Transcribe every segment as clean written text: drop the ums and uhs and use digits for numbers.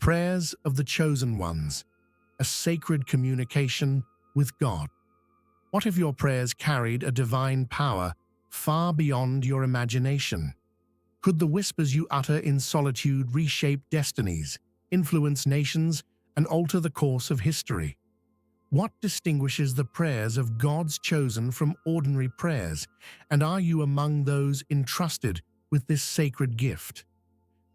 prayers of the chosen ones, a sacred communication with God. What if your prayers carried a divine power far beyond your imagination? Could the whispers you utter in solitude reshape destinies, influence nations, and alter the course of history? What distinguishes the prayers of God's chosen from ordinary prayers, and are you among those entrusted with this sacred gift?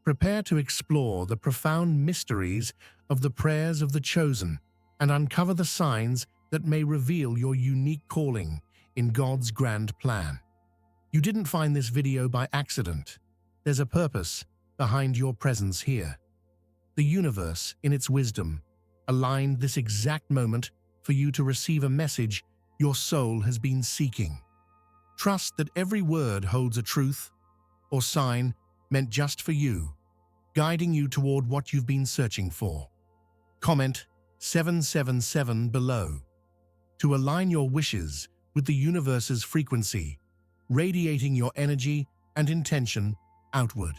Prepare to explore the profound mysteries of the prayers of the chosen and uncover the signs that may reveal your unique calling in God's grand plan. You didn't find this video by accident. There's a purpose behind your presence here. The universe, in its wisdom, aligned this exact moment for you to receive a message your soul has been seeking. Trust that every word holds a truth or sign meant just for you, guiding you toward what you've been searching for. Comment 777 below to align your wishes with the universe's frequency, radiating your energy and intention outward.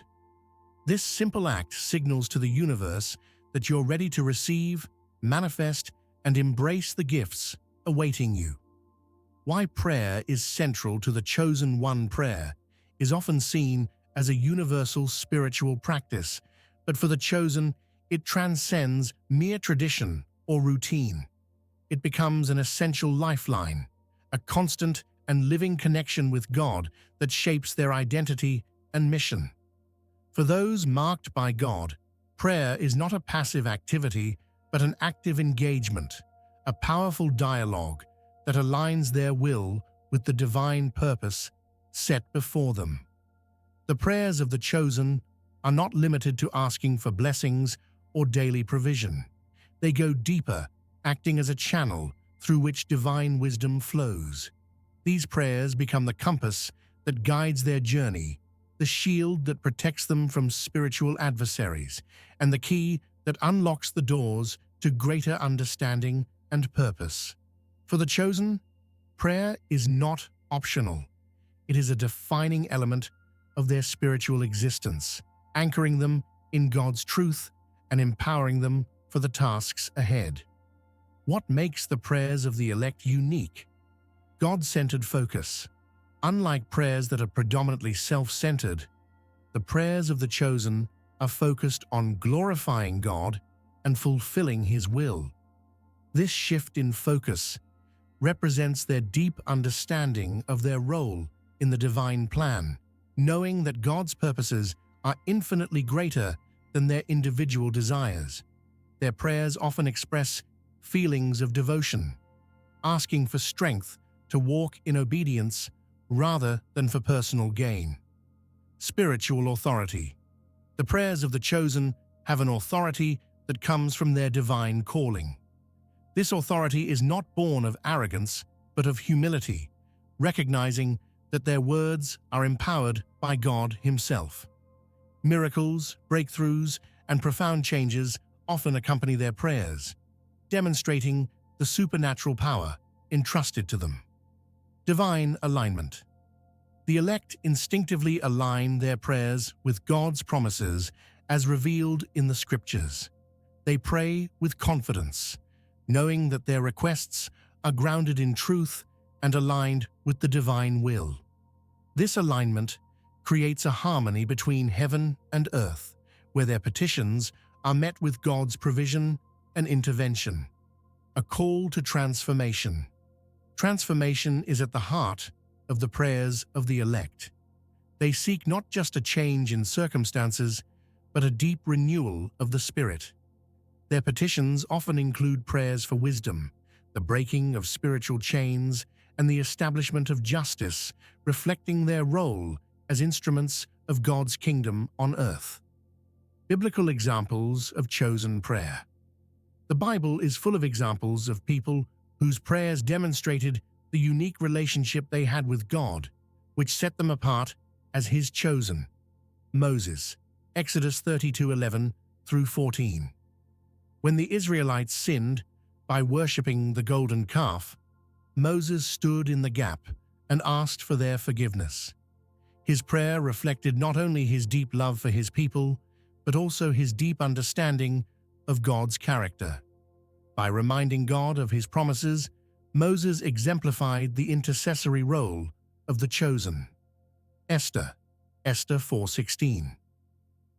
This simple act signals to the universe that you're ready to receive, manifest, and embrace the gifts awaiting you. Why prayer is central to the chosen one prayer is often seen as a universal spiritual practice, but for the chosen, it transcends mere tradition or routine. It becomes an essential lifeline, a constant and living connection with God that shapes their identity and mission. For those marked by God, prayer is not a passive activity, but an active engagement, a powerful dialogue that aligns their will with the divine purpose set before them. The prayers of the chosen are not limited to asking for blessings or daily provision. They go deeper, acting as a channel through which divine wisdom flows. These prayers become the compass that guides their journey, the shield that protects them from spiritual adversaries, and the key that unlocks the doors to greater understanding and purpose. For the chosen, prayer is not optional. It is a defining element of their spiritual existence, anchoring them in God's truth and empowering them for the tasks ahead. What makes the prayers of the elect unique? God-centered focus. Unlike prayers that are predominantly self-centered, the prayers of the chosen are focused on glorifying God and fulfilling His will. This shift in focus represents their deep understanding of their role in the divine plan, knowing that God's purposes are infinitely greater than their individual desires. Their prayers often express feelings of devotion, asking for strength to walk in obedience rather than for personal gain. Spiritual authority. The prayers of the chosen have an authority that comes from their divine calling. This authority is not born of arrogance, but of humility, recognizing that their words are empowered by God Himself. Miracles, breakthroughs, and profound changes often accompany their prayers, demonstrating the supernatural power entrusted to them. Divine alignment. The elect instinctively align their prayers with God's promises as revealed in the Scriptures. They pray with confidence, knowing that their requests are grounded in truth and aligned with the divine will. This alignment creates a harmony between heaven and earth, where their petitions are met with God's provision and intervention. A call to transformation. Transformation is at the heart of the prayers of the elect. They seek not just a change in circumstances, but a deep renewal of the spirit. Their petitions often include prayers for wisdom, the breaking of spiritual chains, and the establishment of justice, reflecting their role as instruments of God's kingdom on earth. Biblical examples of chosen prayer. The Bible is full of examples of people whose prayers demonstrated the unique relationship they had with God, which set them apart as His chosen. Moses, Exodus 32:11 through 14. When the Israelites sinned by worshipping the golden calf, Moses stood in the gap and asked for their forgiveness. His prayer reflected not only his deep love for his people, but also his deep understanding of God's character. By reminding God of his promises, Moses exemplified the intercessory role of the chosen. Esther 4:16.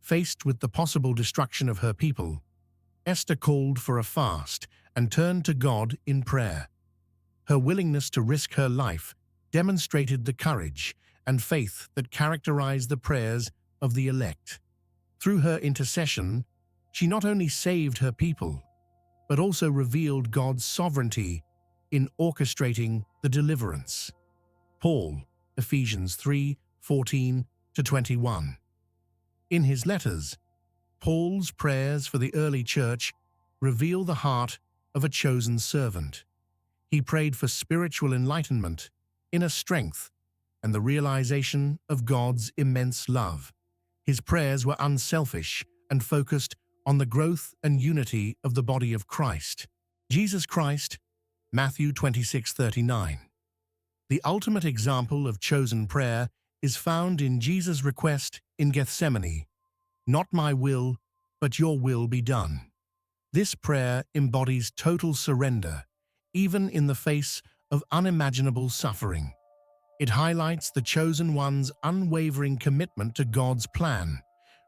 Faced with the possible destruction of her people, Esther called for a fast and turned to God in prayer. Her willingness to risk her life demonstrated the courage and faith that characterized the prayers of the elect. Through her intercession, she not only saved her people, but also revealed God's sovereignty in orchestrating the deliverance. Paul, Ephesians 3:14-21. In his letters, Paul's prayers for the early church reveal the heart of a chosen servant. He prayed for spiritual enlightenment, inner strength, and the realization of God's immense love. His prayers were unselfish and focused on the growth and unity of the body of Christ. Jesus Christ, Matthew 26:39. The ultimate example of chosen prayer is found in Jesus' request in Gethsemane, "Not my will, but your will be done." This prayer embodies total surrender, even in the face of unimaginable suffering. It highlights the chosen one's unwavering commitment to God's plan,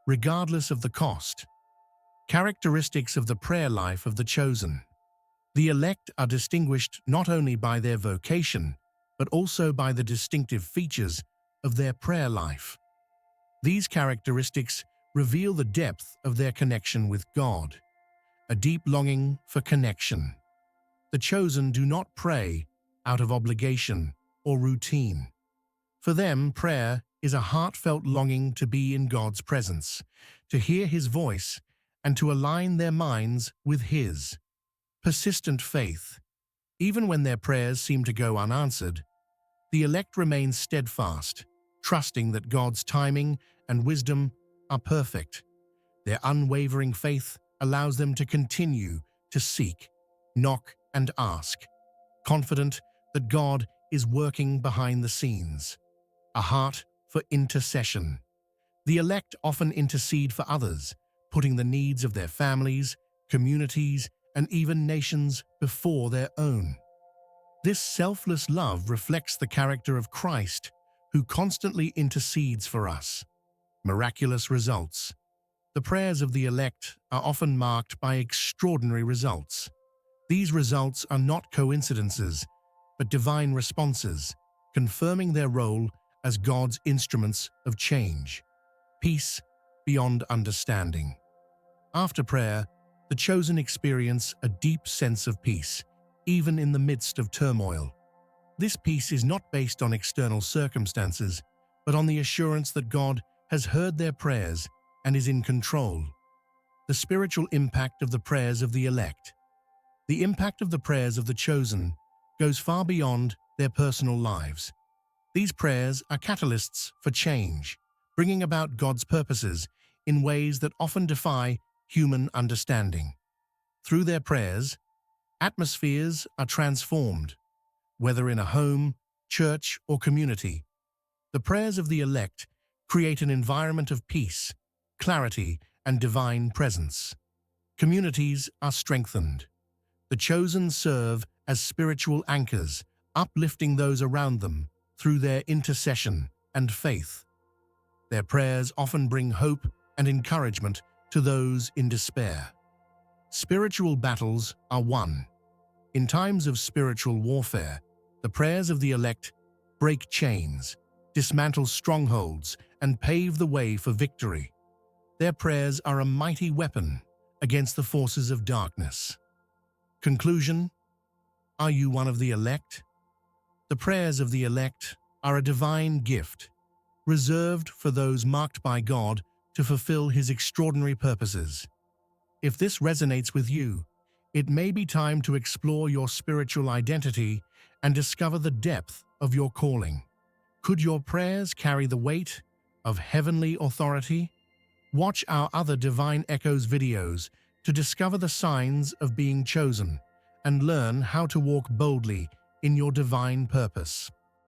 regardless of the cost. Characteristics of the prayer life of the chosen. The elect are distinguished not only by their vocation, but also by the distinctive features of their prayer life. These characteristics reveal the depth of their connection with God, a deep longing for connection. The chosen do not pray out of obligation or routine. For them, prayer is a heartfelt longing to be in God's presence, to hear His voice, and to align their minds with His. Persistent faith. Even when their prayers seem to go unanswered, the elect remain steadfast, trusting that God's timing and wisdom are perfect. Their unwavering faith allows them to continue to seek, knock, and ask, confident that God is working behind the scenes. A heart for intercession. The elect often intercede for others, putting the needs of their families, communities, and even nations before their own. This selfless love reflects the character of Christ, who constantly intercedes for us. Miraculous results. The prayers of the elect are often marked by extraordinary results. These results are not coincidences, but divine responses, confirming their role as God's instruments of change. Peace beyond understanding. After prayer, the chosen experience a deep sense of peace, even in the midst of turmoil. This peace is not based on external circumstances, but on the assurance that God has heard their prayers and is in control. The spiritual impact of the prayers of the elect. The impact of the prayers of the chosen goes far beyond their personal lives. These prayers are catalysts for change, bringing about God's purposes in ways that often defy human understanding. Through their prayers, atmospheres are transformed, whether in a home, church, or community. The prayers of the elect create an environment of peace, clarity, and divine presence. Communities are strengthened. The chosen serve as spiritual anchors, uplifting those around them through their intercession and faith. Their prayers often bring hope and encouragement to those in despair. Spiritual battles are won. In times of spiritual warfare, the prayers of the elect break chains, dismantle strongholds, and pave the way for victory. Their prayers are a mighty weapon against the forces of darkness. Conclusion: are you one of the elect? The prayers of the elect are a divine gift, reserved for those marked by God to fulfill His extraordinary purposes. If this resonates with you, it may be time to explore your spiritual identity and discover the depth of your calling. Could your prayers carry the weight of heavenly authority? Watch our other Divine Echoes videos to discover the signs of being chosen and learn how to walk boldly in your divine purpose.